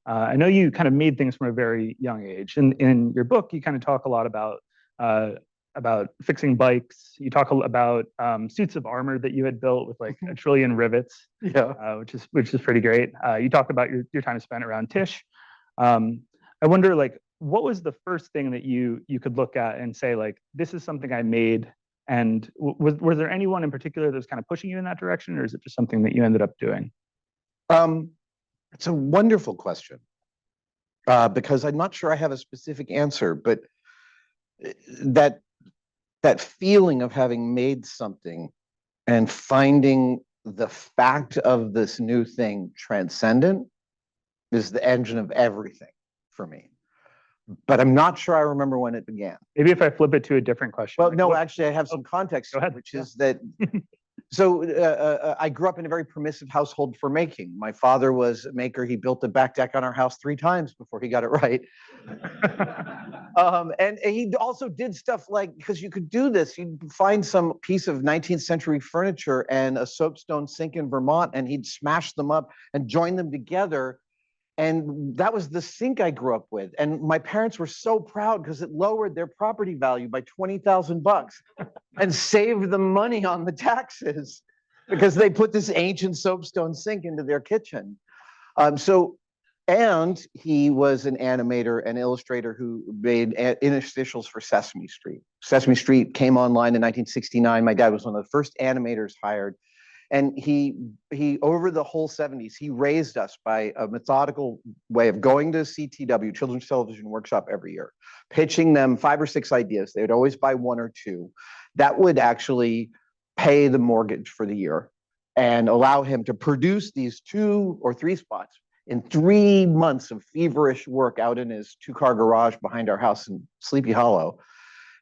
I know you kind of made things from a very young age. In your book, you kind of talk a lot uh, about fixing bikes. You talk about suits of armor that you had built with like a trillion rivets, Yeah. which is pretty great. You talk about your time spent around Tisch. I wonder, like, what was the first thing that you could look at and say, like, this is something I made? And was there anyone in particular that was kind of pushing you in that direction, or is it just something that you ended up doing? Um, it's a wonderful question because I'm not sure I have a specific answer, but that that feeling of having made something and finding the fact of this new thing transcendent is the engine of everything for me. But I'm not sure I remember when it began. Maybe if I flip it to a different question. Well, like, no, actually, I have some context, go ahead. which is that. So I grew up in a very permissive household for making. My father was a maker. He built the back deck on our house 3 times before he got it right. And he also did stuff like, because you could do this, you'd find some piece of 19th century furniture and a soapstone sink in Vermont, and he'd smash them up and join them together. And that was the sink I grew up with. And my parents were so proud because it lowered their property value by $20,000 and saved them money on the taxes because they put this ancient soapstone sink into their kitchen. And he was an animator and illustrator who made interstitials for Sesame Street. Sesame Street came online in 1969. My dad was one of the first animators hired. And he over the whole 70s, he raised us by a methodical way of going to CTW, Children's Television Workshop, every year, pitching them 5 or 6 ideas. They would always buy 1 or 2. That would actually pay the mortgage for the year and allow him to produce these 2 or 3 spots in 3 months of feverish work out in his 2-car garage behind our house in Sleepy Hollow.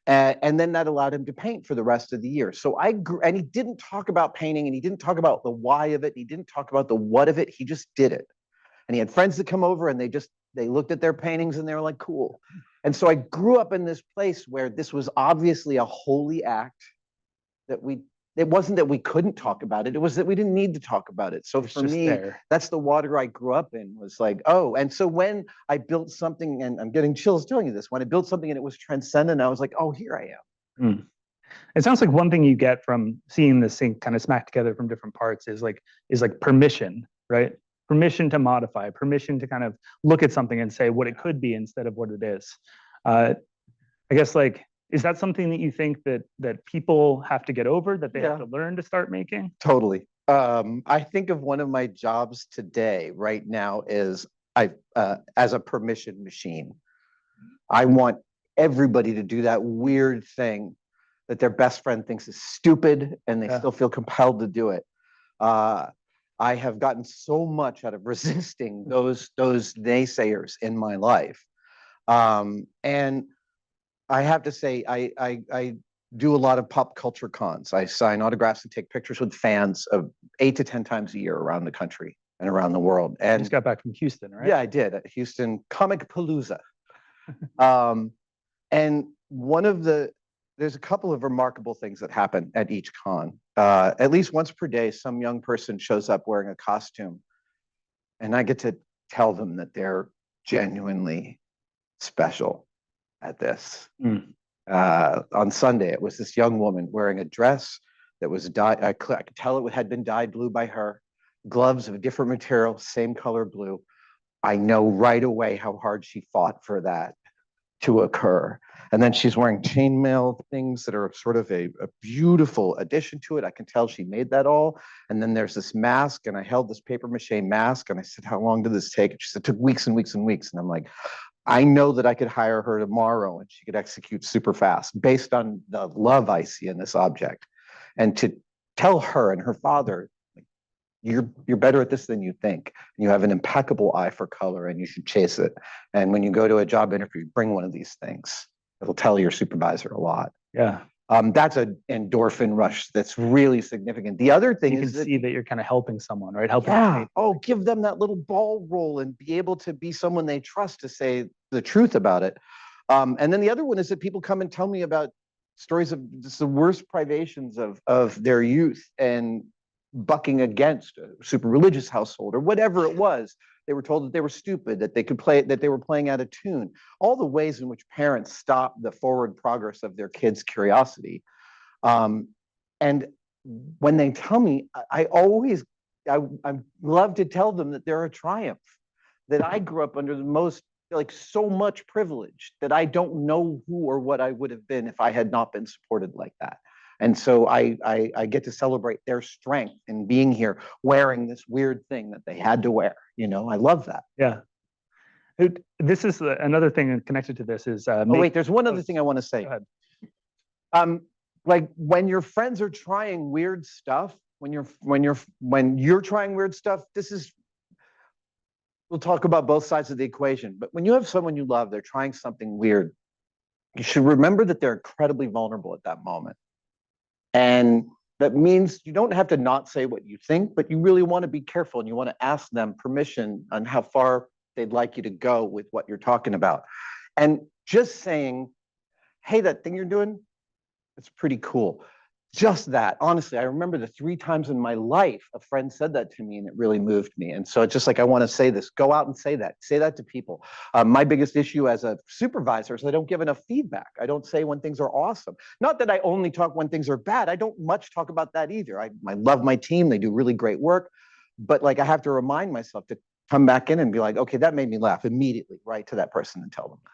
And then that allowed him to paint for the rest of the year. So I grew, and he didn't talk about painting, and he didn't talk about the why of it. He didn't talk about the what of it. He just did it. And he had friends that come over, and they looked at their paintings, and they were like, cool. And so I grew up in this place where this was obviously a holy act that it wasn't that we couldn't talk about it. It was that we didn't need to talk about it. So for me, that's the water I grew up in, was like, oh. And so when I built something, and I'm getting chills telling you this, when I built something and it was transcendent, I was like, oh, here I am. Mm. It sounds like one thing you get from seeing the sink kind of smack together from different parts is like permission, right? Permission to modify, permission to kind of look at something and say what it could be instead of what it is. I guess, like, is that something that you think that people have to get over, that they have to learn to start making? Totally. I think of one of my jobs today, right now, is as a permission machine. I want everybody to do that weird thing that their best friend thinks is stupid, and they still feel compelled to do it. I have gotten so much out of resisting those naysayers in my life, and I have to say, I do a lot of pop culture cons. I sign autographs and take pictures with fans of 8 to 10 times a year around the country and around the world. And you just got back from Houston, right? Yeah, I did, at Houston Comic Palooza. And there's a couple of remarkable things that happen at each con. At least once per day, some young person shows up wearing a costume, and I get to tell them that they're genuinely special at this. On Sunday, it was this young woman wearing a dress that was dyed. I could tell it had been dyed blue by her. Gloves of different material, same color blue. I know right away how hard she fought for that to occur. And then she's wearing chainmail things that are sort of a beautiful addition to it. I can tell she made that all. And then there's this mask, and I held this paper mache mask, and I said, how long did this take? And she said, it took weeks and weeks and weeks. And I'm like, I know that I could hire her tomorrow and she could execute super fast based on the love I see in this object. And to tell her and her father, you're better at this than you think. You have an impeccable eye for color, and you should chase it. And when you go to a job interview, bring one of these things. It'll tell your supervisor a lot. Yeah. That's an endorphin rush that's really significant. The other thing is you can see that you're kind of helping someone, right? Helping. Yeah. Oh, give them that little ball roll and be able to be someone they trust to say the truth about it. And then the other one is that people come and tell me about stories of just the worst privations of their youth and bucking against a super religious household or whatever it was. They were told that they were stupid, that they could play, that they were playing out of tune. All the ways in which parents stop the forward progress of their kids' curiosity. And when they tell me, I always, I love to tell them that they're a triumph, that I grew up under the most, like, so much privilege that I don't know who or what I would have been if I had not been supported like that. And so I get to celebrate their strength in being here, wearing this weird thing that they had to wear. You know, I love that. Yeah. This is another thing connected to this is. Oh, wait, there's one other thing I want to say. Go ahead. Like when your friends are trying weird stuff, when you're trying weird stuff, this is, we'll talk about both sides of the equation. But when you have someone you love, they're trying something weird, you should remember that they're incredibly vulnerable at that moment. And that means you don't have to not say what you think, but you really want to be careful and you want to ask them permission on how far they'd like you to go with what you're talking about. And just saying, hey, that thing you're doing, it's pretty cool. Just that. Honestly, I remember the 3 times in my life a friend said that to me and it really moved me. And so it's just like, I want to say this, go out and say that to people. My biggest issue as a supervisor is I don't give enough feedback. I don't say when things are awesome. Not that I only talk when things are bad. I don't much talk about that either. I love my team. They do really great work. But like, I have to remind myself to come back in and be like, okay, that made me laugh immediately, right to that person and tell them that.